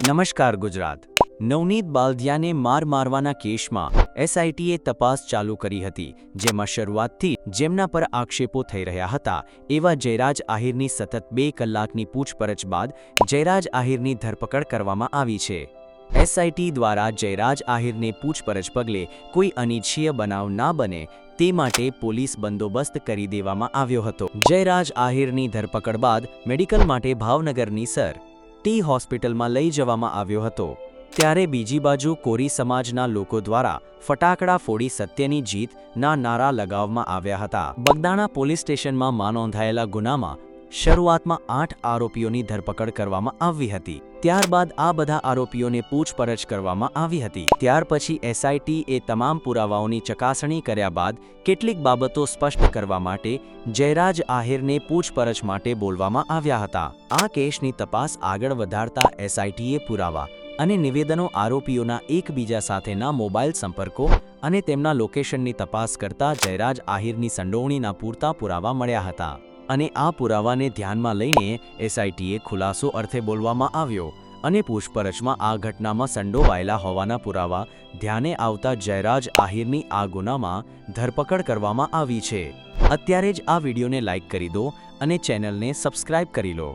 નમસ્કાર ગુજરાત. નવનીત બાલદિયાને મારવાના કેસમાં એસઆઈટીએ તપાસ ચાલુ કરી હતી, જેમાં શરૂઆતથી જેમના પર આક્ષેપો થઈ રહ્યા હતા એવા જયરાજ આહિરની સતત 2 કલાકની પૂછપરછ બાદ જયરાજ આહિરની ધરપકડ કરવામાં આવી છે. એસઆઈટી દ્વારા જયરાજ આહિરને પૂછપરછ પગલે કોઈ અનિચ્છનીય બનાવ ના બને તે માટે પોલીસ બંદોબસ્ત કરી દેવામાં આવ્યો હતો. જયરાજ આહિરની ધરપકડ બાદ મેડિકલ માટે ભાવનગરની સર ટી હોસ્પિટલમાં લઈ જવામાં આવ્યો હતો. ત્યારે બીજી બાજુ કોરી સમાજના લોકો દ્વારા ફટાકડા ફોડી સત્યની જીતના નારા લગાવવામાં આવ્યા હતા. બગદાણા પોલીસ સ્ટેશનમાં નોંધાયેલા ગુનામાં શરૂઆતમાં 8 આરોપીઓની ધરપકડ કરવામાં આવી હતી. ત્યારબાદ આ બધા આરોપીઓને પૂછપરછ કરવામાં આવી હતી. ત્યાર પછી એસઆઈટીએ તમામ પુરાવાઓની ચકાસણી કર્યા બાદ કેટલીક બાબતો સ્પષ્ટ કરવા માટે જયરાજ આહિરને પૂછપરછ માટે બોલવામાં આવ્યા હતા. આ કેસની તપાસ આગળ વધારતા એસઆઈટીએ પુરાવા અને નિવેદનો, આરોપીઓના એકબીજા સાથેના મોબાઈલ સંપર્કો અને તેમના લોકેશનની તપાસ કરતા જયરાજ આહિરની સંડોવણીના પૂરતા પુરાવા મળ્યા હતા. અને આ પુરાવાને ધ્યાનમાં લઈને એસઆઈટીએ ખુલાસો અર્થે બોલવામાં આવ્યો અને પૂછપરછમાં આ ઘટનામાં સંડોવાયેલા હોવાના પુરાવા ધ્યાને આવતા જયરાજ આહિરની આ ગુનામાં ધરપકડ કરવામાં આવી છે. અત્યારે જ આ વિડીયોને લાઈક કરી દો અને ચેનલને સબસ્ક્રાઇબ કરી લો.